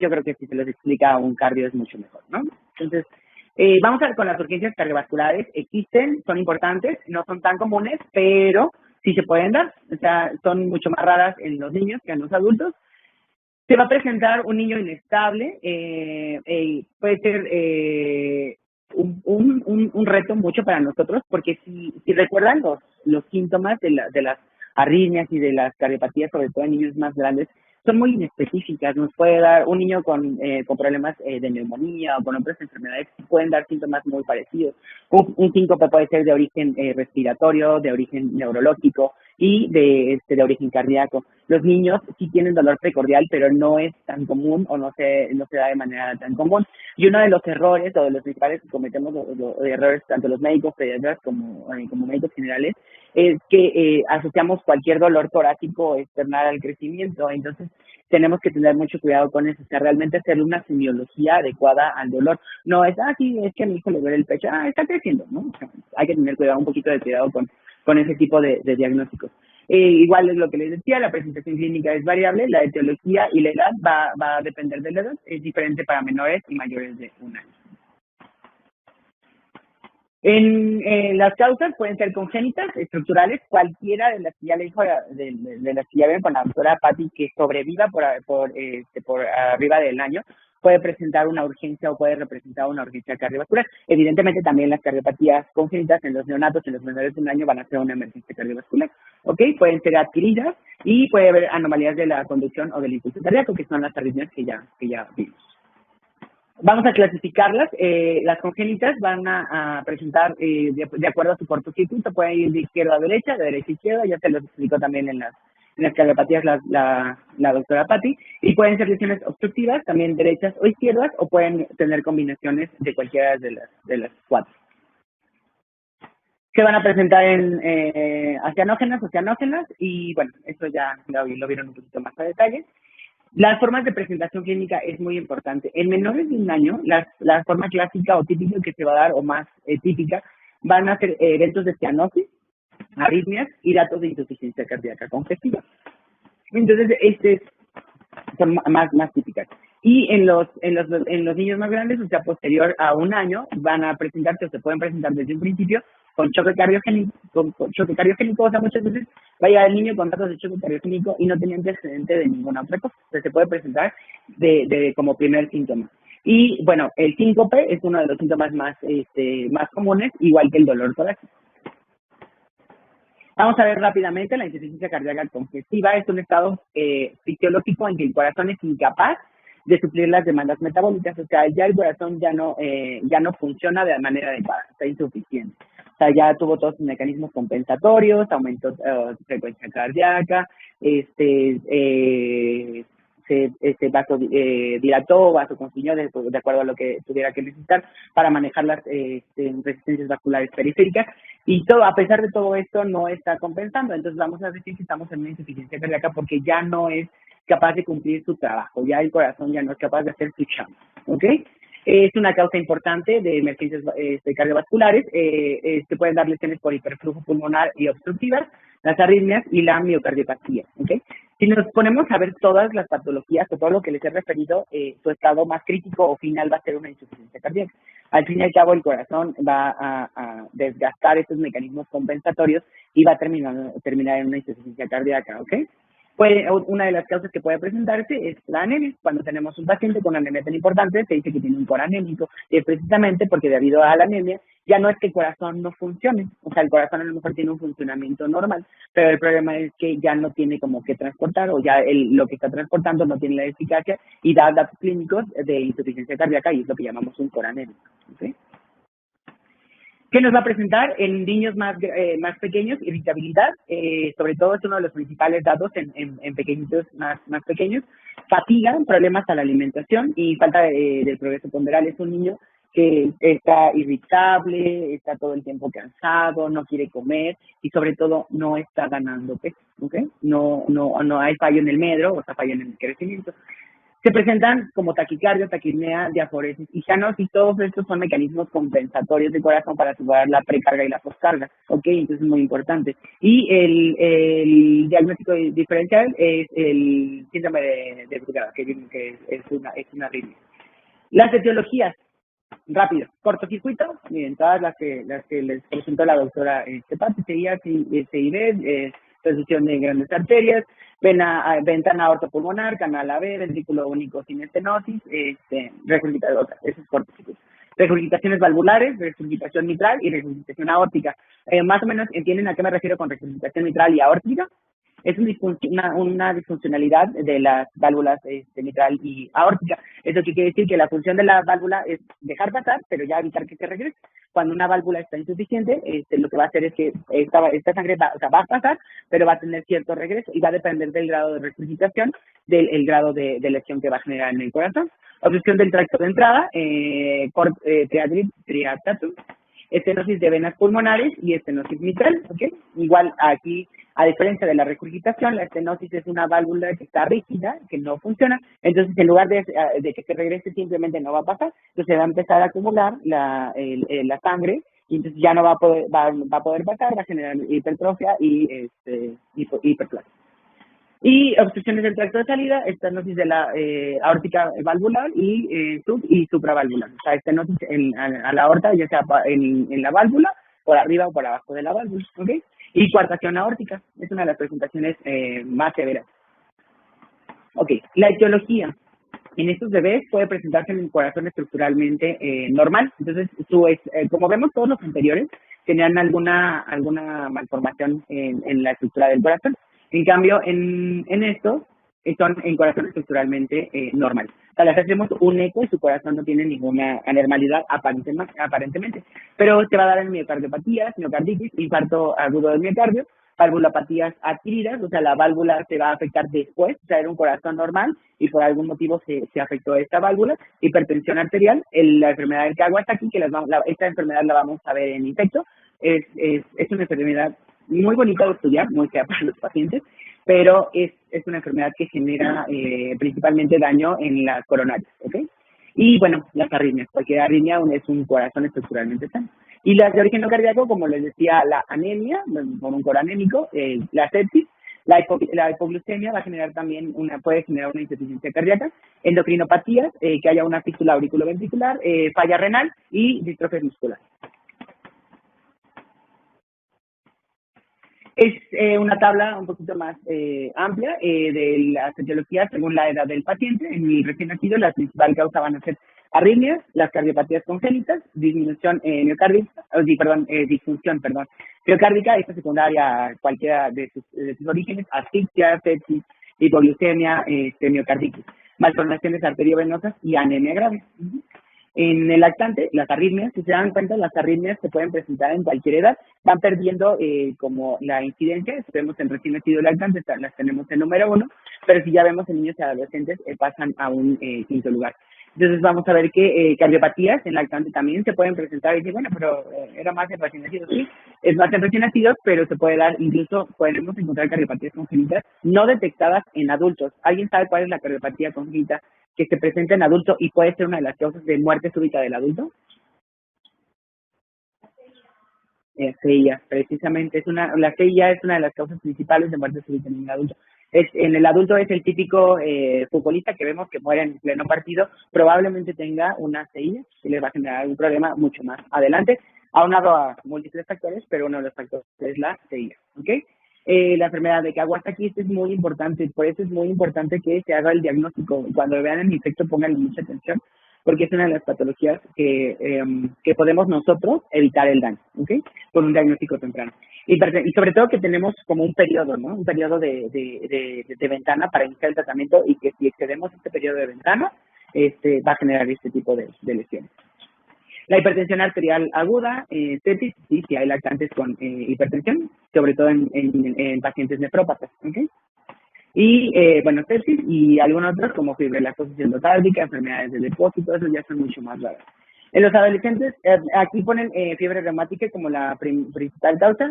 yo creo que si se los explica un cardio es mucho mejor, ¿no? Entonces, vamos a ver con las urgencias cardiovasculares. Existen, son importantes, no son tan comunes, pero sí se pueden dar. O sea, son mucho más raras en los niños que en los adultos. Se va a presentar un niño inestable, puede ser un reto mucho para nosotros, porque si recuerdan los síntomas de las arritmias y de las cardiopatías, sobre todo en niños más grandes, son muy inespecíficas. Nos puede dar un niño con problemas de neumonía o con otras enfermedades, pueden dar síntomas muy parecidos. Un síncope puede ser de origen respiratorio, de origen neurológico y de origen cardíaco. Los niños sí tienen dolor precordial, pero no es tan común o no se da de manera tan común. Y uno de los errores o de los principales que cometemos, los errores tanto los médicos pediatras como médicos generales, es que asociamos cualquier dolor torácico externar al crecimiento. Entonces, tenemos que tener mucho cuidado con eso, o sea, realmente hacer una semiología adecuada al dolor. No es, sí, es que a mi hijo le duele el pecho, está creciendo, ¿no? O sea, hay que tener cuidado, un poquito de cuidado con ese tipo de diagnósticos. Igual es lo que les decía, la presentación clínica es variable, la etiología y la edad va a depender de la edad, es diferente para menores y mayores de 1 año. Las causas pueden ser congénitas, estructurales, cualquiera de las que ya le dijo, de las que ya ven con la doctora Patti, que sobreviva por arriba del año, puede presentar una urgencia o puede representar una urgencia cardiovascular. Evidentemente también las cardiopatías congénitas en los neonatos, en los menores de 1 año, van a ser una emergencia cardiovascular, ¿ok? Pueden ser adquiridas y puede haber anomalías de la conducción o del impulso cardíaco, que son las arritmias que ya vimos. Vamos a clasificarlas. Las congénitas van a presentar, de acuerdo a su cortocircuito, pueden ir de izquierda a derecha, de derecha a izquierda, ya se los explicó también en las cardiopatías la doctora Patti, y pueden ser lesiones obstructivas, también derechas o izquierdas, o pueden tener combinaciones de cualquiera de las 4. Se van a presentar en cianógenas, y bueno, esto ya lo vieron un poquito más a detalle. Las formas de presentación clínica es muy importante. En menores de 1 año, la forma clásica o típica que se va a dar, o más típica, van a ser eventos de cianosis, arritmias y datos de insuficiencia cardíaca congestiva. Entonces, son más típicas. Y en los niños más grandes, o sea, posterior a 1 año, van a presentarse, o se pueden presentar desde un principio, con choque cardiogénico, o sea, muchas veces va a llegar el niño con datos de choque cardiogénico y no tenía antecedente de ninguna otra cosa. O sea, se puede presentar como primer síntoma. Y bueno, el síncope es uno de los síntomas más comunes, igual que el dolor torácico. Vamos a ver rápidamente la insuficiencia cardíaca congestiva. Es un estado fisiológico en que el corazón es incapaz de suplir las demandas metabólicas, o sea, ya el corazón ya no funciona de manera adecuada, está insuficiente. O sea, ya tuvo todos sus mecanismos compensatorios, aumentó frecuencia cardíaca, dilató, vasoconstriñó de acuerdo a lo que tuviera que necesitar para manejar las resistencias vasculares periféricas, y todo, a pesar de todo esto, no está compensando. Entonces vamos a decir que estamos en una insuficiencia cardíaca porque ya no es capaz de cumplir su trabajo, ya el corazón ya no es capaz de hacer su chamba, ¿ok? Es una causa importante de emergencias cardiovasculares. Se pueden dar lesiones por hiperflujo pulmonar y obstructivas, las arritmias y la miocardiopatía, ¿ok? Si nos ponemos a ver todas las patologías o todo lo que les he referido, su estado más crítico o final va a ser una insuficiencia cardíaca. Al fin y al cabo, el corazón va a desgastar estos mecanismos compensatorios y va a terminar en una insuficiencia cardíaca, ¿ok? Una de las causas que puede presentarse es la anemia. Cuando tenemos un paciente con anemia tan importante, se dice que tiene un core anémico, y es precisamente porque debido a la anemia, ya no es que el corazón no funcione, o sea, el corazón a lo mejor tiene un funcionamiento normal, pero el problema es que ya no tiene como que transportar, o ya lo que está transportando no tiene la eficacia y da datos clínicos de insuficiencia cardíaca, y es lo que llamamos un core anémico, ¿okay? ¿Qué nos va a presentar? En niños más pequeños, irritabilidad, sobre todo es uno de los principales datos en pequeñitos más pequeños. Fatiga, problemas a la alimentación y falta del progreso ponderal. Es un niño que está irritable, está todo el tiempo cansado, no quiere comer y sobre todo no está ganando peso, ¿ok? No hay fallo en el medro, o sea, fallo en el crecimiento. Se presentan como taquicardia, taquipnea, diaforesis y cianosis. Todos estos son mecanismos compensatorios del corazón para asegurar la precarga y la poscarga, ¿ok? Entonces es muy importante. Y el diagnóstico diferencial es el síndrome de Brugada, que es una arritmia. Las etiologías, rápido, cortocircuito, miren, todas las que les presentó la doctora Pati, CID, reducción de grandes arterias, ventana aortopulmonar, canal AB, ventrículo único sin estenosis, eso es cortocircuito. Regurgitaciones valvulares, regurgitación mitral y regurgitación aórtica. Más o menos entienden a qué me refiero con regurgitación mitral y aórtica. Es una disfuncionalidad de las válvulas mitral y aórtica. Eso quiere decir que la función de la válvula es dejar pasar, pero ya evitar que se regrese. Cuando una válvula está insuficiente, lo que va a hacer es que esta sangre va a pasar, pero va a tener cierto regreso y va a depender del grado de regurgitación, del grado de lesión que va a generar en el corazón. Obstrucción del tracto de entrada, triatatum, estenosis de venas pulmonares y estenosis mitral, ¿ok? Igual aquí, a diferencia de la regurgitación, la estenosis es una válvula que está rígida, que no funciona, entonces en lugar de que se regrese simplemente no va a pasar, entonces va a empezar a acumular la sangre y entonces ya no va a poder pasar, va a generar hipertrofia y hiperplasia. Y obstrucciones del tracto de salida, estenosis de la aórtica valvular y supravalvular. O sea, estenosis a la aorta, ya sea en la válvula, por arriba o por abajo de la válvula, ¿ok? Y coartación aórtica, es una de las presentaciones más severas. Ok, la etiología. En estos bebés puede presentarse en el corazón estructuralmente normal. Entonces, como vemos todos los anteriores, tenían alguna malformación en la estructura del corazón. En cambio, en estos son en corazón estructuralmente normal. O sea, les hacemos un eco y su corazón no tiene ninguna anormalidad aparentemente. Pero se va a dar en miocardiopatías, miocarditis, infarto agudo del miocardio, valvulopatías adquiridas, o sea, la válvula se va a afectar después, o sea, era un corazón normal y por algún motivo se afectó esta válvula, hipertensión arterial, la enfermedad del Kawasaki, que esta enfermedad la vamos a ver en infecto, es una enfermedad muy bonita de estudiar, muy fea para los pacientes, pero es una enfermedad que genera principalmente daño en las coronarias, ¿ok? Y bueno, las arritmias, cualquier arritmia es un corazón estructuralmente sano. Y las de origen no cardíaco, como les decía, la anemia, con un coro anémico, la sepsis, la hipoglucemia va a generar también puede generar una insuficiencia cardíaca, endocrinopatías, que haya una fístula auriculoventricular, falla renal y distrofia muscular. Es una tabla un poquito más amplia de las etiologías según la edad del paciente. En el recién nacido, la principal causa van a ser arritmias, las cardiopatías congénitas, disfunción miocárdica, esta secundaria a cualquiera de sus orígenes, asfixia, sepsis, hipoglucemia, miocarditis, malformaciones arteriovenosas y anemia grave. En el lactante, las arritmias, si se dan cuenta, las arritmias se pueden presentar en cualquier edad, van perdiendo como la incidencia. Si vemos en recién nacido lactante, las tenemos en número 1, pero si ya vemos en niños y adolescentes, pasan a un quinto lugar. Entonces vamos a ver que cardiopatías en lactante también se pueden presentar y decir, bueno, pero era más en recién nacidos. Sí, es más en recién nacidos, pero se puede dar, incluso podemos encontrar cardiopatías congénitas no detectadas en adultos. ¿Alguien sabe cuál es la cardiopatía congénita que se presenta en adulto y puede ser una de las causas de muerte súbita del adulto? CIA, precisamente, la CIA es una de las causas principales de muerte súbita en el adulto. En el adulto es el típico futbolista que vemos que muere en pleno partido, probablemente tenga una CIA y le va a generar un problema mucho más adelante, aunado a múltiples factores, pero uno de los factores es la CIA, ¿ok? La enfermedad de Kawasaki es muy importante, por eso es muy importante que se haga el diagnóstico. Cuando vean el infecto, pónganle mucha atención, porque es una de las patologías que podemos nosotros evitar el daño, ¿ok? Con un diagnóstico temprano. Y sobre todo que tenemos como un periodo, ¿no? Un periodo de ventana para iniciar el tratamiento y que si excedemos este periodo de ventana, va a generar este tipo de lesiones. La hipertensión arterial aguda, sepsis, sí hay lactantes con hipertensión, sobre todo en pacientes nefrópatas, ¿ok? Y, sepsis y algunos otros como fibromatosis endotárdica, enfermedades del depósito, esos ya son mucho más raros. En los adolescentes, aquí ponen fiebre reumática como la principal causa,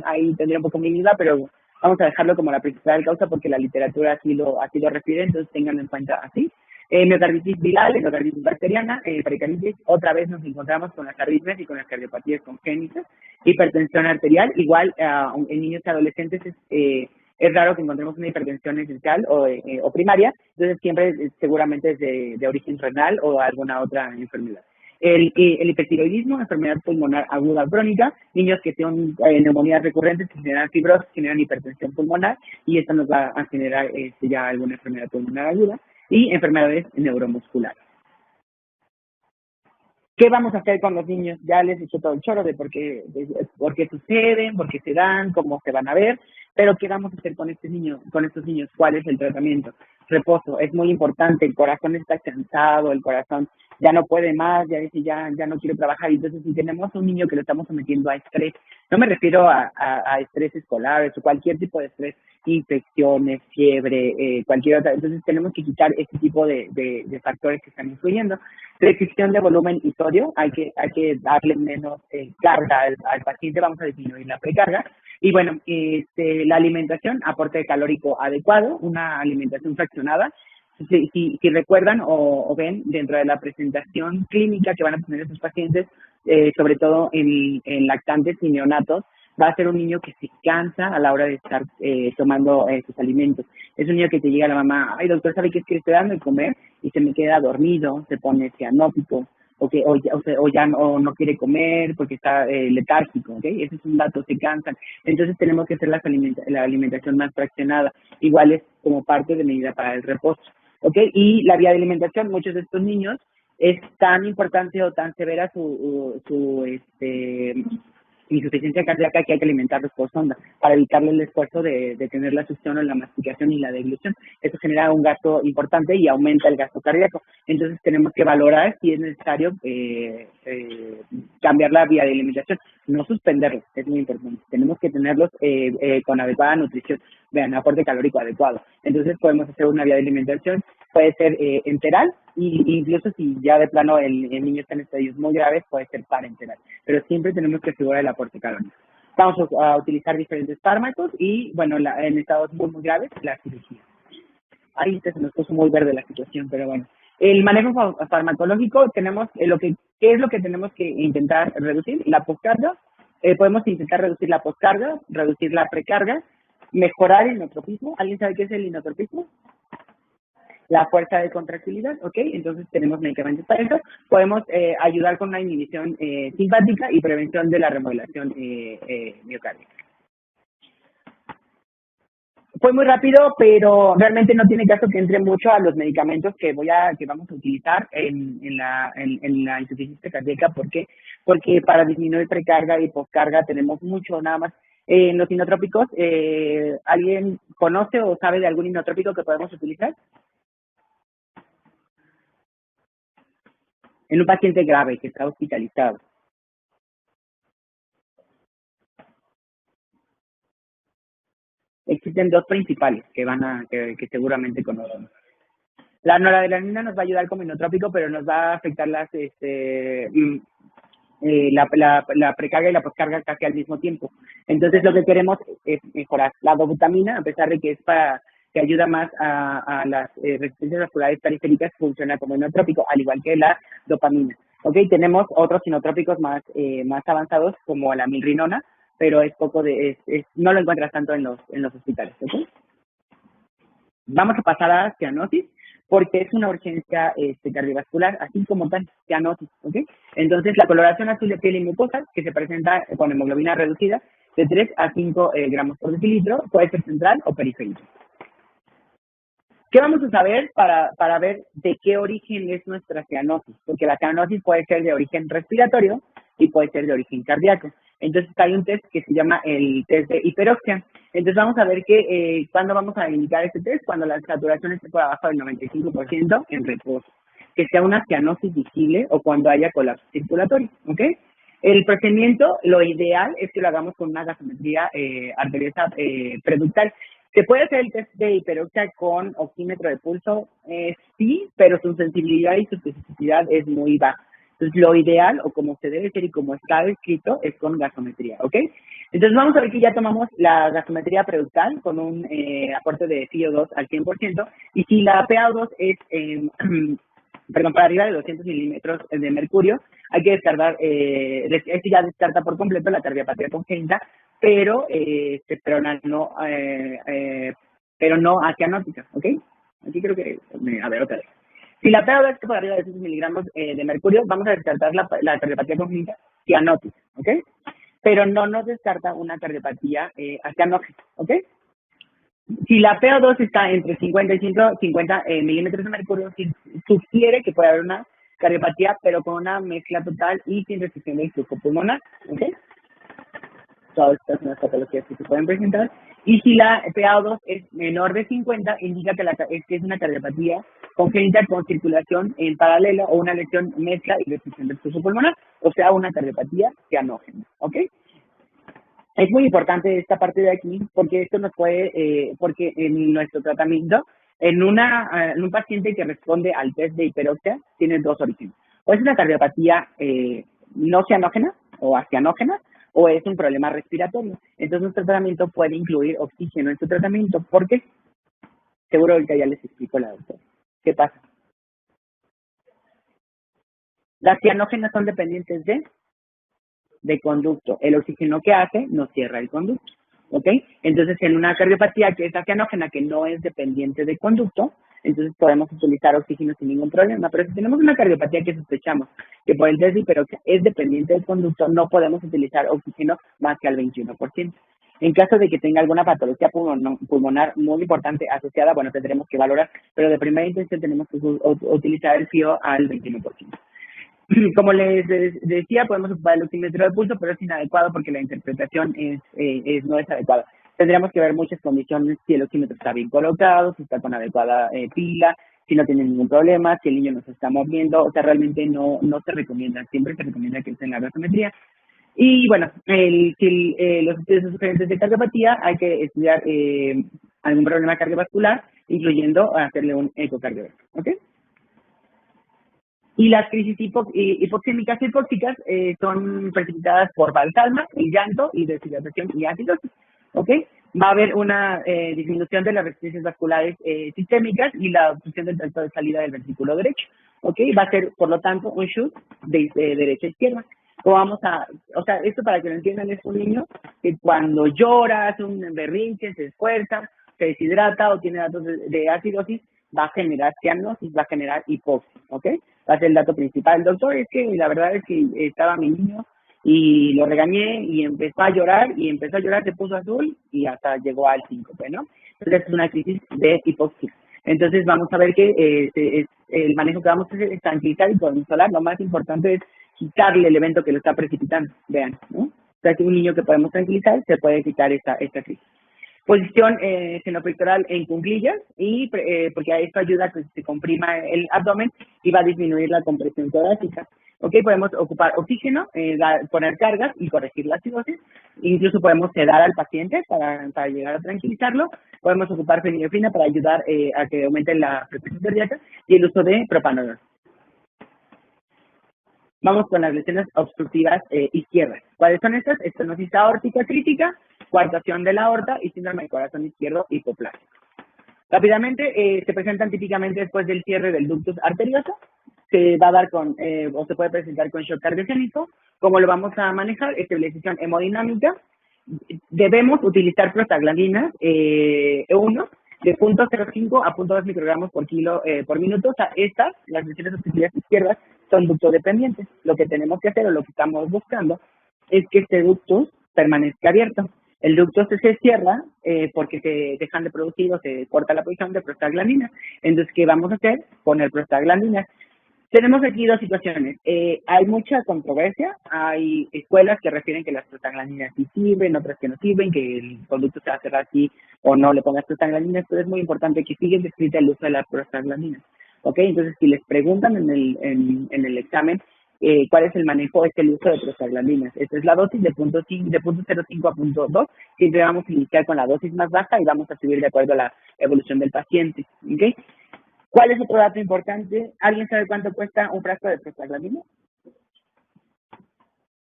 ahí tendría un poco mi duda, pero vamos a dejarlo como la principal causa porque la literatura así lo refiere, entonces tengan en cuenta así. Miocarditis viral, endocarditis bacteriana, pericarditis, otra vez nos encontramos con las arritmias y con las cardiopatías congénitas, hipertensión arterial, igual en niños y adolescentes es raro que encontremos una hipertensión esencial o primaria, entonces siempre seguramente es de origen renal o alguna otra enfermedad. El hipertiroidismo, enfermedad pulmonar aguda crónica, niños que tienen neumonías recurrentes que generan fibrosis, generan hipertensión pulmonar y esto nos va a generar ya alguna enfermedad pulmonar aguda y enfermedades neuromusculares. ¿Qué vamos a hacer con los niños? Ya les he hecho todo el choro de por qué suceden, por qué se dan, cómo se van a ver, pero ¿qué vamos a hacer con estos niños? ¿Cuál es el tratamiento? Reposo, es muy importante, el corazón está cansado, el corazón ya no puede más, ya dice ya no quiere trabajar, entonces si tenemos un niño que lo estamos sometiendo a estrés, no me refiero a estrés escolar o cualquier tipo de estrés, infecciones, fiebre, cualquier otra, entonces tenemos que quitar este tipo de factores que están influyendo. Restricción de volumen y sodio, hay que darle menos carga al paciente, vamos a disminuir la precarga. Y bueno, la alimentación, aporte calórico adecuado, una alimentación fraccionada. Si recuerdan o ven dentro de la presentación clínica que van a tener estos pacientes, sobre todo en lactantes y neonatos, va a ser un niño que se cansa a la hora de estar tomando sus alimentos. Es un niño que te llega a la mamá, ay doctor, ¿sabe qué es que le estoy dando de comer? Y se me queda dormido, se pone cianótico, o ya no quiere comer porque está letárgico, ¿ok? Ese es un dato, se cansan. Entonces tenemos que hacer la alimentación más fraccionada, igual es como parte de medida para el reposo, ¿ok? Y la vía de alimentación, muchos de estos niños es tan importante o tan severa su insuficiencia cardíaca que hay que alimentarlos por sonda para evitarle el esfuerzo de tener la succión o la masticación y la deglución. Eso genera un gasto importante y aumenta el gasto cardíaco. Entonces tenemos que valorar si es necesario cambiar la vía de alimentación, no suspenderlos, es muy importante. Tenemos que tenerlos con adecuada nutrición, vean, aporte calórico adecuado. Entonces podemos hacer una vía de alimentación, puede ser enteral, y incluso si ya de plano el niño está en estadios muy graves, puede ser parenteral. Pero siempre tenemos que asegurar el aporte calórico. Vamos a utilizar diferentes fármacos y, bueno, en estados muy graves, la cirugía. Ahí se nos puso muy verde la situación, pero bueno. El manejo farmacológico, tenemos ¿qué es lo que tenemos que intentar reducir? La poscarga. Podemos intentar reducir la poscarga, reducir la precarga, mejorar el inotropismo. ¿Alguien sabe qué es el inotropismo? La fuerza de contractilidad, ¿ok? Entonces tenemos medicamentos para eso. Podemos ayudar con una inhibición simpática y prevención de la remodelación miocárdica. Fue muy rápido, pero realmente no tiene caso que entre mucho a los medicamentos que vamos a utilizar en la insuficiencia cardíaca. ¿Por qué? Porque para disminuir precarga y poscarga tenemos mucho, nada más. En los inotrópicos, ¿alguien conoce o sabe de algún inotrópico que podemos utilizar? En un paciente grave que está hospitalizado. Existen dos principales que seguramente conocen. La noradrenalina nos va a ayudar como inotrópico, pero nos va a afectar la precarga y la poscarga casi al mismo tiempo. Entonces lo que queremos es mejorar. La dobutamina, a pesar de que es que ayuda más a las resistencias vasculares periféricas, funciona como inotrópico, al igual que la dopamina. ¿Ok? Tenemos otros inotrópicos más avanzados, como la milrinona, pero no lo encuentras tanto en los hospitales. ¿Ok? Vamos a pasar a cianosis, porque es una urgencia cardiovascular, así como tal, cianosis, ¿ok? Entonces, la coloración azul de piel y mucosa, que se presenta con hemoglobina reducida de 3 a 5 gramos por decilitro, puede ser central o periférico. ¿Qué vamos a saber para ver de qué origen es nuestra cianosis? Porque la cianosis puede ser de origen respiratorio y puede ser de origen cardíaco. Entonces hay un test que se llama el test de hiperoxia. Entonces vamos a ver cuándo vamos a indicar este test, cuando la saturación esté por abajo del 95% en reposo, que sea una cianosis visible o cuando haya colapso circulatorio, ¿ok? El procedimiento, lo ideal es que lo hagamos con una gasometría arteriosa preductal. ¿Se puede hacer el test de hiperoxia con oxímetro de pulso? Sí, pero su sensibilidad y su especificidad es muy baja. Entonces, lo ideal, o como se debe ser y como está descrito, es con gasometría, ¿ok? Entonces vamos a ver que ya tomamos la gasometría preductal con un aporte de CO2 al 100%, y si la PaO2 es, perdón, para arriba de 200 milímetros de mercurio, hay que descartar, este ya descarta por completo la cardiopatía congénita, pero, pero no acianótica, ¿ok? Aquí creo que, a ver, otra vez. Si la PaO2 es por arriba de 200 miligramos de mercurio, vamos a descartar la cardiopatía congénita cianótica, ¿ok? Pero no nos descarta una cardiopatía acianógena, ¿ok? Si la PO2 está entre 50 y 150 milímetros de mercurio, sugiere que puede haber una cardiopatía, pero con una mezcla total y sin restricción del flujo pulmonar, ¿ok? Todas estas son las patologías que se pueden presentar. Y si la PaO2 es menor de 50, indica que es una cardiopatía congénita con circulación en paralelo o una lesión mezcla y restricción del flujo pulmonar, o sea, una cardiopatía cianógena, ¿ok? Es muy importante esta parte de aquí porque esto nos puede, porque en nuestro tratamiento, en un paciente que responde al test de hiperoxia, tiene dos orígenes. O es una cardiopatía no cianógena o acianógena, o es un problema respiratorio. Entonces nuestro tratamiento puede incluir oxígeno en su tratamiento. ¿Por qué? Seguro ahorita ya les explico la doctora. ¿Qué pasa? Las cianógenas son dependientes de conducto. El oxígeno que hace nos cierra el conducto, ¿ok? Entonces, en una cardiopatía que es acianógena, que no es dependiente de conducto, entonces podemos utilizar oxígeno sin ningún problema. Pero si tenemos una cardiopatía que sospechamos que por el test de hiperoxia es dependiente del conducto, no podemos utilizar oxígeno más que al 21%. En caso de que tenga alguna patología pulmonar muy importante asociada, bueno, tendremos que valorar, pero de primera intención tenemos que utilizar el FIO al 21%. Como les decía, podemos ocupar el oxímetro de pulso, pero es inadecuado porque la interpretación no es adecuada. Tendríamos que ver muchas condiciones, si el oxímetro está bien colocado, si está con adecuada pila, si no tiene ningún problema, si el niño no se está moviendo, o sea, realmente no se recomienda, siempre se recomienda que esté en la gasometría. Y bueno, si los estudios son sugerentes de cardiopatía, hay que estudiar algún problema cardiovascular, incluyendo hacerle un ecocardiograma, ¿ok? Y las crisis hipoxémicas y hipóxicas son precipitadas por valsalma, el llanto y deshidratación y acidosis, ¿ok? Va a haber una disminución de las resistencias vasculares sistémicas y la obstrucción del tracto de salida del ventrículo derecho, ¿ok? Va a ser, por lo tanto, un shoot de derecha a izquierda. O sea, esto para que lo entiendan, es un niño que cuando llora, hace un berrinche, se esfuerza, se deshidrata o tiene datos de acidosis, va a generar cianosis, va a generar hipoxia, ¿ok? Va a ser el dato principal. El doctor, es que la verdad es que estaba mi niño y lo regañé y empezó a llorar, se puso azul y hasta llegó al síncope, ¿no? Entonces es una crisis de hipoxia. Entonces vamos a ver que el manejo que vamos a hacer es tranquilizar y consolar. Lo más importante es quitarle el evento que lo está precipitando, vean, ¿no? O sea, que un niño que podemos tranquilizar se puede quitar esta crisis. Posición genopectoral en cuclillas, y porque a esto ayuda a que se comprima el abdomen y va a disminuir la compresión torácica. Ok, podemos ocupar oxígeno, poner cargas y corregir la acidosis. Incluso podemos sedar al paciente para llegar a tranquilizarlo. Podemos ocupar fenilefrina para ayudar a que aumente la frecuencia cardíaca, y el uso de propanolol. Vamos con las lesiones obstructivas izquierdas. ¿Cuáles son estas? Estenosis aórtica crítica, coartación de la aorta y síndrome del corazón izquierdo hipoplásico. Rápidamente, se presentan típicamente después del cierre del ductus arterioso. Se va a dar o se puede presentar con shock cardiogénico. ¿Cómo lo vamos a manejar? Estabilización hemodinámica. Debemos utilizar prostaglandinas E1 de 0.05 a 0.2 microgramos por kilo por minuto. O sea, las lesiones obstructivas izquierdas, son ductodependientes. Lo que tenemos que hacer, o lo que estamos buscando, es que este ductus permanezca abierto. El ducto se cierra porque se dejan de producir o se corta la producción de prostaglandinas. Entonces, ¿qué vamos a hacer? Poner prostaglandinas. Tenemos aquí dos situaciones. Hay mucha controversia. Hay escuelas que refieren que las prostaglandinas sí sirven, otras que no sirven, que el conducto se va a cerrar así o no le pongas prostaglandinas. Pero es muy importante que siga descrita el uso de las prostaglandinas. ¿Ok? Entonces, si les preguntan en el examen cuál es el manejo, es el uso de prostaglandinas. Esta es la dosis de 0.05 a 0.2. Siempre vamos a iniciar con la dosis más baja y vamos a subir de acuerdo a la evolución del paciente. ¿Ok? ¿Cuál es otro dato importante? ¿Alguien sabe cuánto cuesta un frasco de prostaglandina?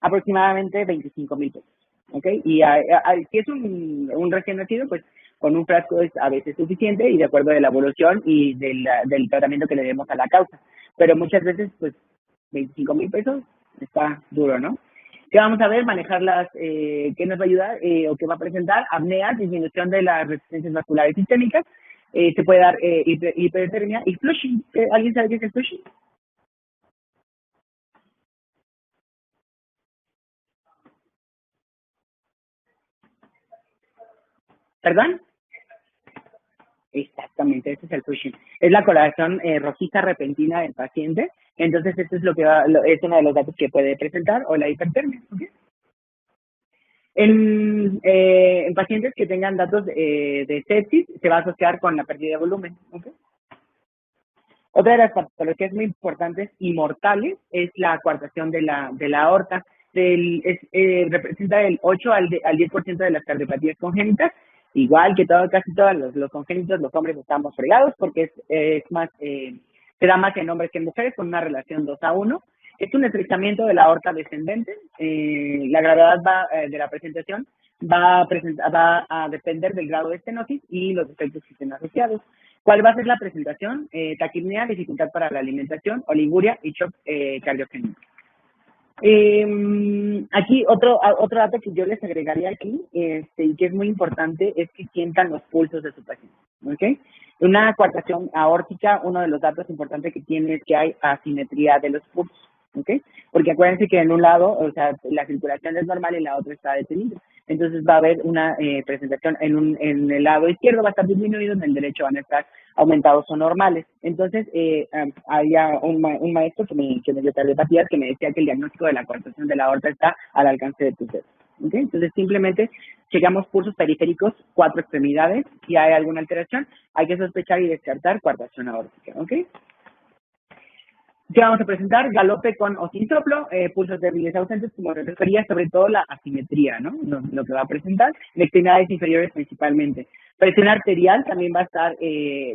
Aproximadamente 25,000 pesos. ¿ok? Y si es un recién nacido, pues con un frasco es a veces suficiente y de acuerdo a la evolución y del tratamiento que le demos a la causa. Pero muchas veces, pues, 25,000 pesos está duro, ¿no? ¿Qué vamos a ver? Manejar ¿qué nos va a ayudar o qué va a presentar? Apnea, disminución de las resistencias vasculares sistémicas, se puede dar hipertermia y flushing. ¿Alguien sabe qué es el flushing? ¿Perdón? Exactamente, ese es el flushing. Es la coloración rojiza repentina del paciente. Entonces, eso es es uno de los datos que puede presentar o la hipertermia. ¿Okay? En pacientes que tengan datos de sepsis, se va a asociar con la pérdida de volumen. ¿Okay? Otra de las patologías muy importantes y mortales es la coartación de la aorta. Representa del 8 al 10% de las cardiopatías congénitas. Igual que casi todos los congénitos, los hombres estamos fregados porque es más, se da más en hombres que en mujeres con una relación 2-1. Es un estrechamiento de la aorta descendente. La gravedad de la presentación va a depender del grado de estenosis y los efectos que estén asociados. ¿Cuál va a ser la presentación? Taquipnea, dificultad para la alimentación, oliguria y shock cardiogénico. Aquí otro dato que yo les agregaría aquí, y que es muy importante, es que sientan los pulsos de su paciente. ¿Okay? Una coartación aórtica, uno de los datos importantes que tiene es que hay asimetría de los pulsos. ¿Okay? Porque acuérdense que en un lado, o sea, la circulación es normal y en la otra está detenida. Entonces va a haber una presentación en el lado izquierdo va a estar disminuido, en el derecho van a estar aumentados o normales. Entonces, había un maestro que me dio cardiopatías que me decía que el diagnóstico de la coartación de la aorta está al alcance de tus dedos. ¿Okay? Entonces, simplemente checamos pulsos periféricos, 4 extremidades. Si hay alguna alteración, hay que sospechar y descartar coartación aórtica. ¿Okay? ¿Qué vamos a presentar? Galope con o sin soplo, pulsos débiles ausentes, como les refería, sobre todo la asimetría, ¿no? Lo que va a presentar, en extremidades inferiores principalmente. Presión arterial también va a estar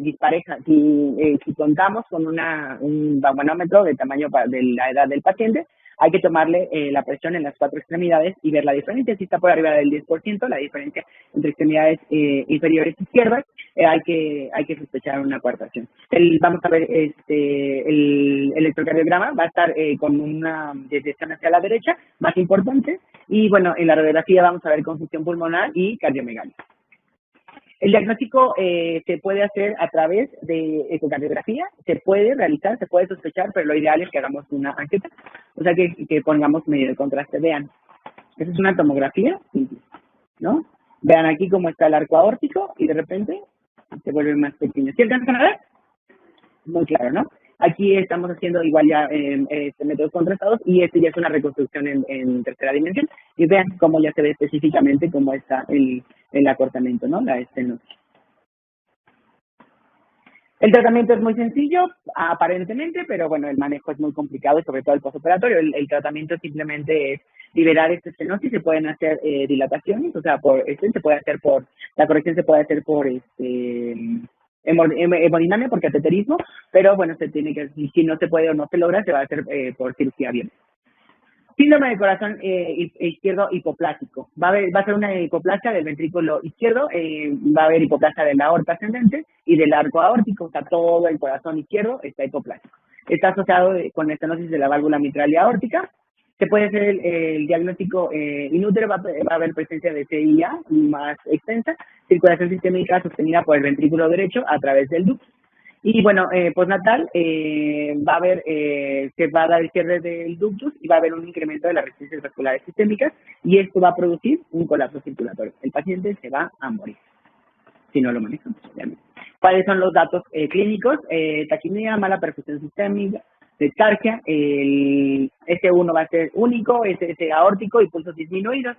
dispareja. Si contamos con un manómetro de tamaño de la edad del paciente, hay que tomarle la presión en las 4 extremidades y ver la diferencia. Si está por arriba del 10%, la diferencia entre extremidades inferiores izquierdas, hay que sospechar una coartación. Vamos a ver el electrocardiograma, va a estar con una desviación hacia la derecha, más importante, y bueno, en la radiografía vamos a ver confusión pulmonar y cardiomegalia. El diagnóstico se puede hacer a través de ecocardiografía, se puede realizar, se puede sospechar, pero lo ideal es que hagamos una anqueta, o sea que pongamos medio de contraste. Vean, esa es una tomografía simple, ¿no? Vean aquí cómo está el arco aórtico y de repente se vuelve más pequeño. ¿Sí alcanzan a ver? Muy claro, ¿no? Aquí estamos haciendo igual ya métodos contrastados y ya es una reconstrucción en tercera dimensión. Y vean cómo ya se ve específicamente cómo está el acortamiento, ¿no? La estenosis. El tratamiento es muy sencillo, aparentemente, pero bueno, el manejo es muy complicado y sobre todo el postoperatorio. El tratamiento simplemente es liberar esta estenosis, se pueden hacer dilataciones, o sea, la corrección se puede hacer por hemodinamia, por cateterismo, pero bueno, si no se puede o no se logra, se va a hacer por cirugía abierta. Síndrome de corazón izquierdo hipoplásico. Va a ser una hipoplasia del ventrículo izquierdo, va a haber hipoplasia de la aorta ascendente y del arco aórtico, o sea, todo el corazón izquierdo está hipoplásico. Está asociado con estenosis de la válvula mitral y aórtica. Se puede hacer el diagnóstico inútero, va a haber presencia de CIA más extensa, circulación sistémica sostenida por el ventrículo derecho a través del ducto. Y bueno, postnatal va a haber, se va a dar el cierre del ductus y va a haber un incremento de las resistencias vasculares sistémicas y esto va a producir un colapso circulatorio. El paciente se va a morir si no lo manejamos, obviamente. ¿Cuáles son los datos clínicos? Taquipnea, mala perfusión sistémica, descargia, el S1 va a ser único, SS aórtico y pulsos disminuidos.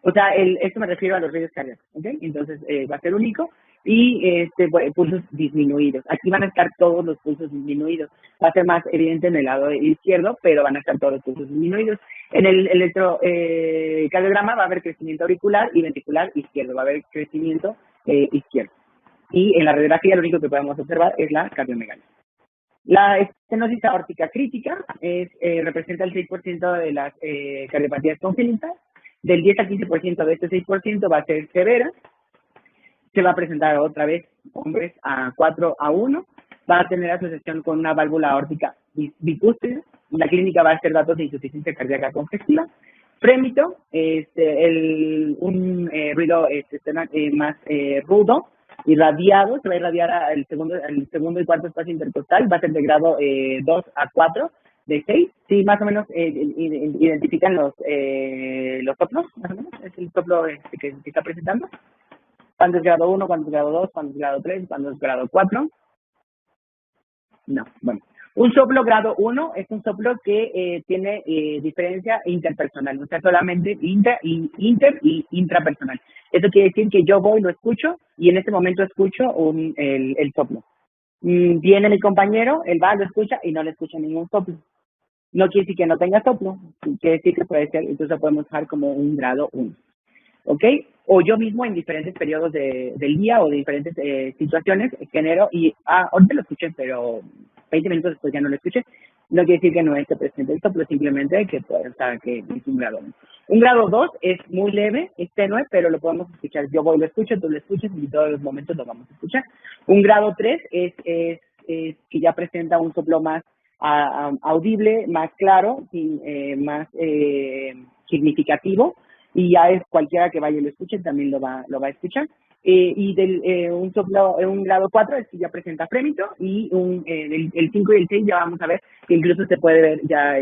O sea, esto me refiero a los radios cardíacos, ¿ok? Entonces, va a ser único y pulsos disminuidos. Aquí van a estar todos los pulsos disminuidos. Va a ser más evidente en el lado izquierdo, pero van a estar todos los pulsos disminuidos. En el electrocardiograma va a haber crecimiento auricular y ventricular izquierdo. Va a haber crecimiento izquierdo. Y en la radiografía lo único que podemos observar es la cardiomegalia. La estenosis aórtica crítica representa el 6% de las cardiopatías congénitas. Del 10 al 15% de este 6% va a ser severa. Se va a presentar otra vez hombres a 4:1. Va a tener asociación con una válvula aórtica bicúspide. La clínica va a ser datos de insuficiencia cardíaca congestiva. Frémito, un ruido más rudo, irradiado, se va a irradiar al segundo y cuarto espacio intercostal, va a ser de grado 2 a 4 de 6. Sí, más o menos identifican los soplos, más o menos, es el soplo que está presentando. ¿Cuándo es grado 1, cuándo es grado 2, cuándo es grado 3, cuándo es grado 4? No, bueno. Un soplo grado 1 es un soplo que tiene diferencia interpersonal, o sea, solamente inter y intrapersonal. Eso quiere decir que yo voy, lo escucho, y en este momento escucho el soplo. Viene mi compañero, él va, lo escucha, y no le escucha ningún soplo. No quiere decir que no tenga soplo, quiere decir que puede ser, entonces lo podemos dejar como un grado 1. ¿Ok? O yo mismo en diferentes periodos del día o de diferentes situaciones genero ahorita lo escuché, pero 20 minutos después ya no lo escuché. No quiere decir que no esté presente el soplo, simplemente que puede estar que es un grado 1. Un grado 2 es muy leve, es tenue, pero lo podemos escuchar. Yo voy, lo escucho, tú lo escuchas y todos los momentos lo vamos a escuchar. Un grado 3 es que ya presenta un soplo más audible, más claro, más significativo, y ya es cualquiera que vaya y lo escuche también lo va a escuchar. Un grado 4 es que ya presenta frémito, y el 5 y el 6 ya vamos a ver que incluso se puede ver ya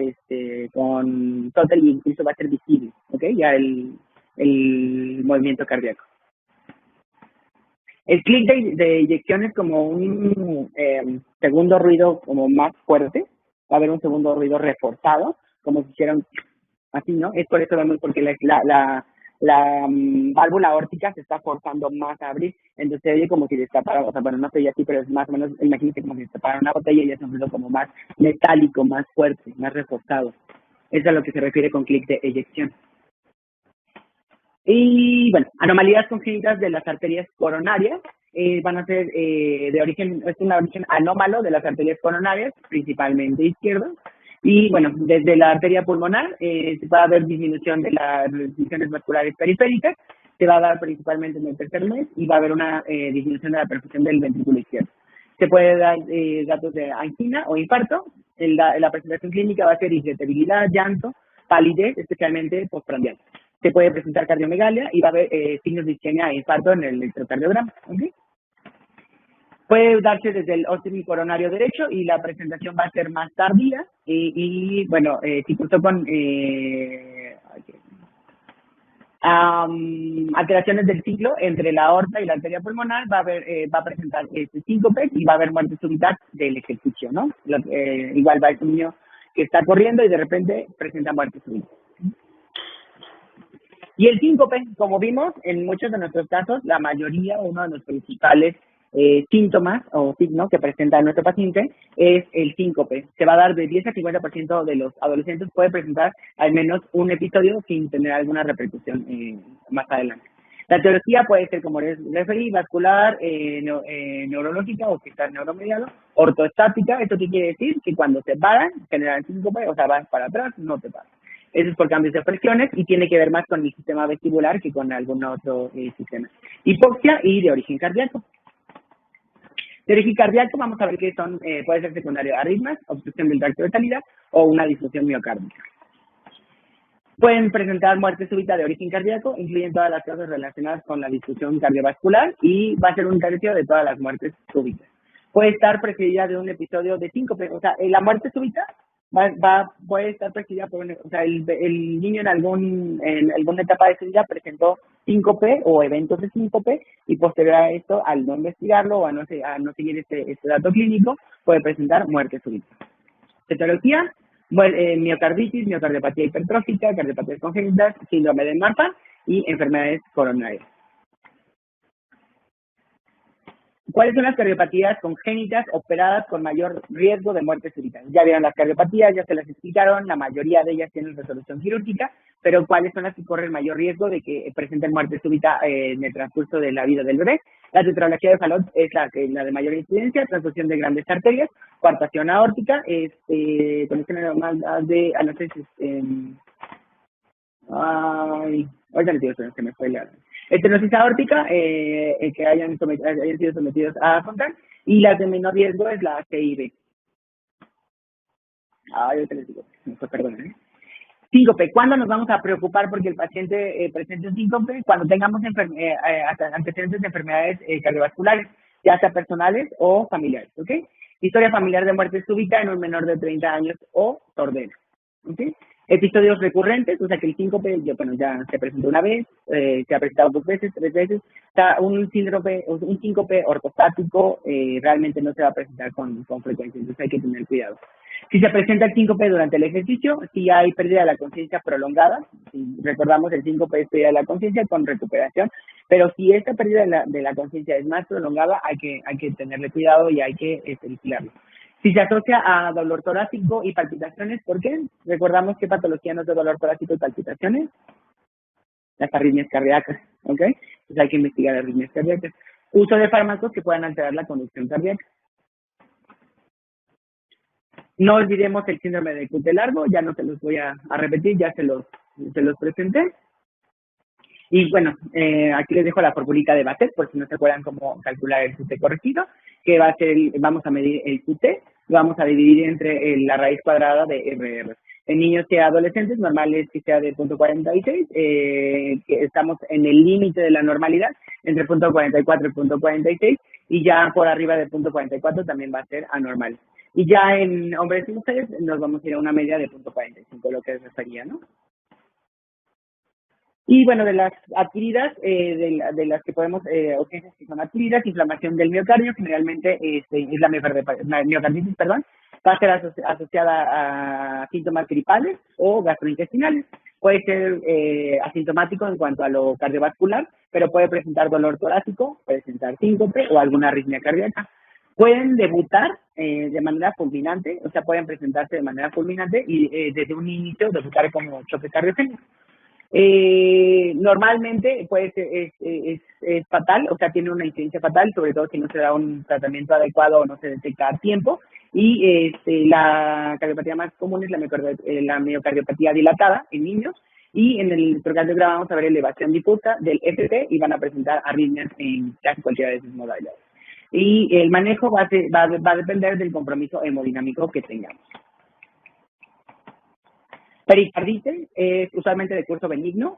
con total, y incluso va a ser visible, ¿ok? Ya el movimiento cardíaco. El clic de eyección es como un segundo ruido como más fuerte, va a haber un segundo ruido reforzado, como si hiciera así, ¿no? Es por eso vemos, porque la válvula aórtica se está forzando más a abrir, entonces se oye como si destapara, o sea, bueno, no se oye así, pero es más o menos, imagínate como si destapara una botella, y es un ruido como más metálico, más fuerte, más reforzado. Eso es a lo que se refiere con clic de eyección. Y bueno, anomalías congénitas de las arterias coronarias van a ser es un origen anómalo de las arterias coronarias, principalmente izquierdas. Y bueno, desde la arteria pulmonar se va a haber disminución de las restricciones vasculares periféricas, se va a dar principalmente en el tercer mes, y va a haber una disminución de la perfusión del ventrículo izquierdo. Se puede dar datos de angina o infarto. La presentación clínica va a ser irritabilidad, llanto, palidez, especialmente postprandial. Se puede presentar cardiomegalia y va a haber signos de isquemia e infarto en el electrocardiograma. ¿Okay? Puede darse desde el óseo coronario derecho, y la presentación va a ser más tardía, y bueno, si cursó con alteraciones del ciclo entre la aorta y la arteria pulmonar, va a presentar síncope, y va a haber muerte súbita del ejercicio, ¿no? Igual va a ser un niño que está corriendo y de repente presenta muerte súbita. Y el síncope, como vimos en muchos de nuestros casos, la mayoría, uno de los principales síntomas o signos que presenta nuestro paciente es el síncope. Se va a dar de 10 a 50% de los adolescentes puede presentar al menos un episodio sin tener alguna repercusión más adelante. La etiología puede ser, como les referí, vascular, neurológica o quizás neuromediado, ortoestática. ¿Esto qué quiere decir? Que cuando se paran, generan síncope, o sea, van para atrás, no te paran. Eso es por cambios de presiones, y tiene que ver más con el sistema vestibular que con algún otro sistema. Hipoxia y de origen cardíaco. De origen cardíaco vamos a ver que puede ser secundario a arritmias, obstrucción del tracto de salida o una disfunción miocárdica. Pueden presentar muerte súbita de origen cardíaco, incluyen todas las causas relacionadas con la disfunción cardiovascular, y va a ser un tercio de todas las muertes súbitas. Puede estar precedida de un episodio de síncope, o sea, la muerte súbita puede estar precedida por o sea, el niño en alguna etapa de su vida presentó síncope o eventos de síncope, y posterior a esto, al no investigarlo o a no seguir este dato clínico, puede presentar muerte súbita. Etiología: miocarditis, miocardiopatía hipertrófica, cardiopatías congénitas, síndrome de Marfan y enfermedades coronarias. ¿Cuáles son las cardiopatías congénitas operadas con mayor riesgo de muerte súbita? Ya vieron las cardiopatías, ya se las explicaron, la mayoría de ellas tienen resolución quirúrgica, pero ¿cuáles son las que corren mayor riesgo de que presenten muerte súbita en el transcurso de la vida del bebé? La tetralogía de Fallot es la de mayor incidencia, transfusión de grandes arterias, coartación aórtica, conexión normal de Ay, ahorita les digo, se me fue la estenosis aórtica, que hayan sido sometidos a contar, y las de menor riesgo es la CIB. Ay, ahorita les digo, me fue, perdón, ¿eh? Síncope. ¿Cuándo nos vamos a preocupar porque el paciente presente un síncope? Cuando tengamos antecedentes de enfermedades cardiovasculares, ya sea personales o familiares, ¿ok? Historia familiar de muerte súbita en un menor de 30 años o sordera, ¿ok? Episodios recurrentes, o sea que el síncope bueno, ya se presentó una vez, se ha presentado 2 veces, 3 veces. O sea, un síndrome, un síncope ortostático realmente no se va a presentar con frecuencia, entonces hay que tener cuidado. Si se presenta el síncope durante el ejercicio, si hay pérdida de la conciencia prolongada, si recordamos el síncope es pérdida de la conciencia con recuperación, pero si esta pérdida de la conciencia es más prolongada, hay que tenerle cuidado y hay que vigilarlo. Si se asocia a dolor torácico y palpitaciones, ¿por qué? Recordamos qué patología nos da dolor torácico y palpitaciones, las arritmias cardíacas, ¿ok? Entonces hay que investigar arritmias cardíacas. Uso de fármacos que puedan alterar la conducción cardíaca. No olvidemos el síndrome de Cute largo, ya no se los voy a repetir, ya se los presenté. Y bueno, aquí les dejo la formulita de Batet, por si no se acuerdan cómo calcular el QT corregido, que va a ser, vamos a medir el QT, lo vamos a dividir entre la raíz cuadrada de RR. En niños y adolescentes, normal es que sea de 0.46, que estamos en el límite de la normalidad, entre 0.44 y 0.46, y ya por arriba de 0.44 también va a ser anormal. Y ya en hombres y mujeres nos vamos a ir a una media de 0.45, lo que estaría, ¿no? Y bueno, de las adquiridas, de las que podemos, urgencias que son adquiridas, inflamación del miocardio, generalmente es la miocarditis, perdón, va a ser asociada a síntomas gripales o gastrointestinales. Puede ser asintomático en cuanto a lo cardiovascular, pero puede presentar dolor torácico, presentar síncope o alguna arritmia cardíaca. Pueden debutar de manera fulminante, o sea, pueden presentarse de manera fulminante y desde un inicio debutar como choque cardiogénico. Normalmente pues es fatal, o sea, tiene una incidencia fatal, sobre todo si no se da un tratamiento adecuado o no se detecta a tiempo. Y la cardiopatía más común es la miocardiopatía dilatada en niños. Y en el electrocardiograma vamos a ver elevación difusa del FT y van a presentar arritmias en casi cualquiera de sus modalidades. Y el manejo va a depender del compromiso hemodinámico que tengamos. Pericarditis es usualmente de curso benigno,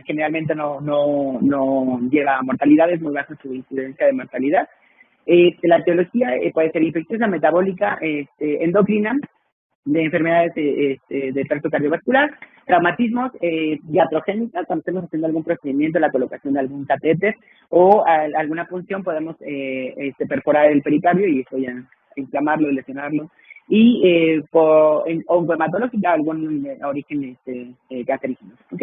generalmente no lleva a mortalidad, es muy baja su incidencia de mortalidad. La etiología puede ser infecciosa, metabólica, endocrina, de enfermedades de tracto cardiovascular, traumatismos, iatrogénicas, cuando estemos haciendo algún procedimiento, la colocación de algún catéter o alguna punción, podemos perforar el pericardio y eso ya inflamarlo y lesionarlo. Y por oncohematológica, algún origen cancerígeno, ¿ok?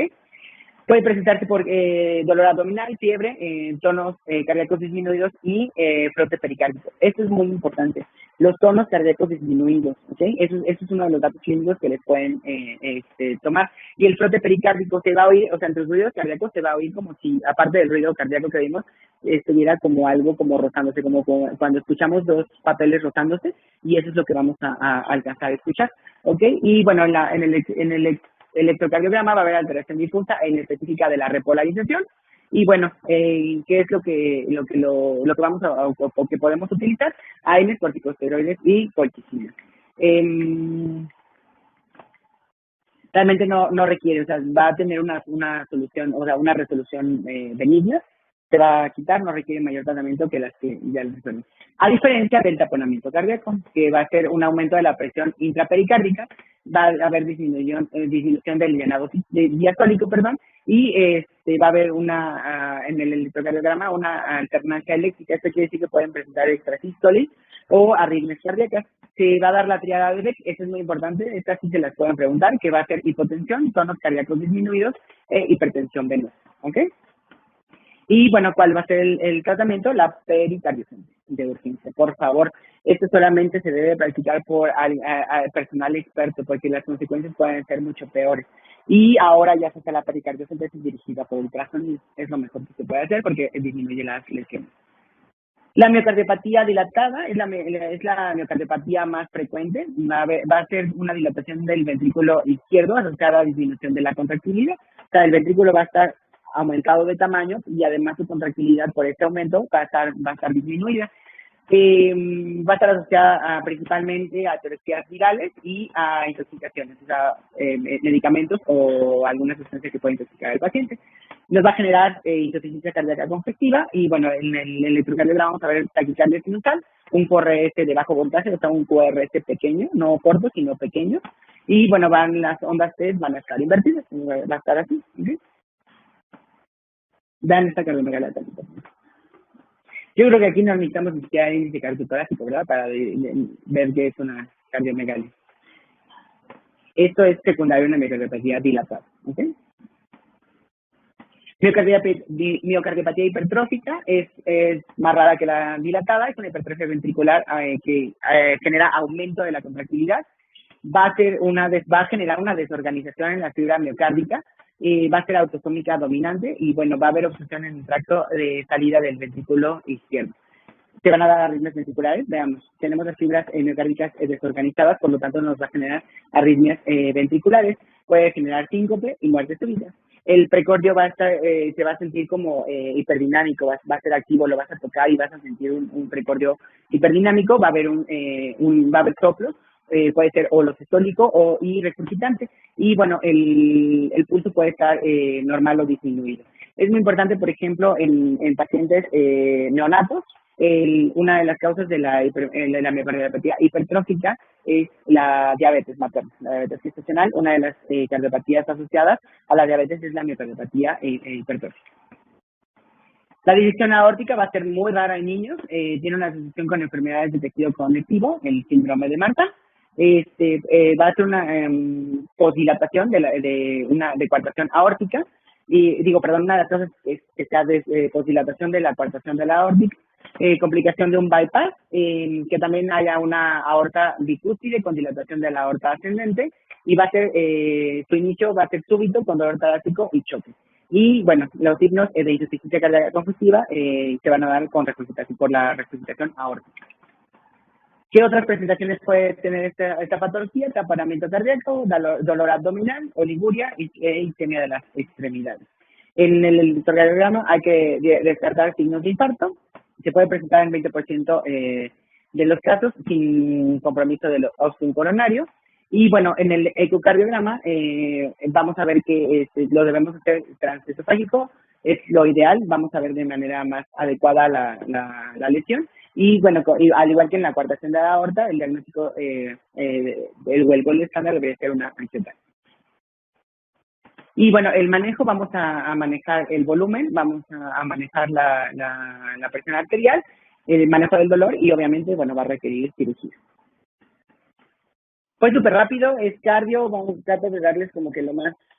Puede presentarse por dolor abdominal, fiebre, tonos cardíacos disminuidos y frote pericárdico. Esto es muy importante. Los tonos cardíacos disminuidos, ¿ok? Eso es uno de los datos clínicos que les pueden tomar. Y el frote pericárdico se va a oír, o sea, entre los ruidos cardíacos se va a oír como si, aparte del ruido cardíaco que vimos, estuviera como algo como rozándose, como cuando escuchamos dos papeles rozándose, y eso es lo que vamos a alcanzar a escuchar, ¿ok? Y bueno, en el electrocardiograma va a haber alteración difusa en específica de la repolarización. Y bueno, ¿qué es lo que vamos o que podemos utilizar? AINES, corticosteroides y colchicina. Realmente no requiere, o sea, va a tener una solución, o sea, una resolución benigna, se va a quitar, no requiere mayor tratamiento que las que ya les referí. A diferencia del taponamiento cardíaco, que va a ser un aumento de la presión intrapericárdica, va a haber disminución del llenado diastólico, perdón, y va a haber en el electrocardiograma una alternancia eléctrica. Esto quiere decir que pueden presentar extrasístoles o arritmias cardíacas. Se va a dar la triada de Beck, eso es muy importante, estas sí se las pueden preguntar, que va a ser hipotensión, tonos cardíacos disminuidos e hipertensión venosa, ¿ok? Y bueno, ¿cuál va a ser el tratamiento? La pericardiocentesis de urgencia. Por favor, esto solamente se debe practicar por personal experto, porque las consecuencias pueden ser mucho peores. Y ahora ya se hace la pericardiocentesis dirigida por ultrasonido. Es lo mejor que se puede hacer porque disminuye las lesiones. La miocardiopatía dilatada es la miocardiopatía más frecuente. Va a ser una dilatación del ventrículo izquierdo asociada a disminución de la contractilidad. O sea, el ventrículo va a estar aumentado de tamaño y además su contractilidad por este aumento va a estar disminuida. Va a estar asociada principalmente a atopías virales y a intoxicaciones, o sea, medicamentos o alguna sustancia que pueda intoxicar al paciente. Nos va a generar insuficiencia cardíaca congestiva y, bueno, en el electrocardiograma vamos a ver taquicardia sinusal, un QRS de bajo voltaje, o sea, un QRS pequeño, no corto, sino pequeño. Y, bueno, las ondas T van a estar invertidas, va a estar así. ¿Okay? Vean esta cardiomegalia táctica. Yo creo que aquí no necesitamos ni siquiera índice cardiotorácico, ¿verdad? Para ver que es una cardiomegalia. Esto es secundario a una miocardiopatía dilatada, ¿ok? Miocardiopatía hipertrófica es más rara que la dilatada, es una hipertrofia ventricular que genera aumento de la contractilidad. Va a generar una desorganización en la fibra miocárdica, va a ser autosómica dominante y, bueno, va a haber obstrucción en el tracto de salida del ventrículo izquierdo. Se van a dar arritmias ventriculares, veamos, tenemos las fibras miocárdicas desorganizadas, por lo tanto nos va a generar arritmias ventriculares, puede generar síncope y muerte súbita. El precordio se va a sentir como hiperdinámico, va a ser activo, lo vas a tocar y vas a sentir un precordio hiperdinámico, va a haber va a haber soplos, puede ser o lo sistólico o regurgitante, y, bueno, el pulso puede estar normal o disminuido. Es muy importante, por ejemplo, en pacientes neonatos. Una de las causas de la miocardiopatía hipertrófica es la diabetes materna, la diabetes gestacional. Una de las cardiopatías asociadas a la diabetes es la miocardiopatía hipertrófica. La disección aórtica va a ser muy rara en niños, tiene una asociación con enfermedades de tejido conectivo, el síndrome de Marta. Va a ser una posdilatación de una coartación aórtica, una de las causas es que sea posdilatación de la coartación de la aórtica, complicación de un bypass, que también haya una aorta bicúspide con dilatación de la aorta ascendente, y va a ser, su inicio va a ser súbito con dolor torácico y choque. Y, bueno, los signos de insuficiencia cardíaca congestiva se van a dar por la resucitación aórtica. ¿Qué otras presentaciones puede tener esta patología? Taponamiento cardíaco, dolor abdominal, oliguria y isquemia de las extremidades. En el electrocardiograma hay que descartar signos de infarto. Se puede presentar en 20% de los casos sin compromiso del óseo coronario. Y, bueno, en el ecocardiograma vamos a ver que lo debemos hacer transesofágico, es lo ideal, vamos a ver de manera más adecuada la lesión. Y, bueno, al igual que en la coartación de la aorta, el diagnóstico, el gol estándar debería ser una angioplastia. Y, bueno, el manejo, vamos a manejar el volumen, vamos a manejar la presión arterial, el manejo del dolor y, obviamente, bueno, va a requerir cirugía. Pues súper rápido, es cardio, trato de darles como que lo más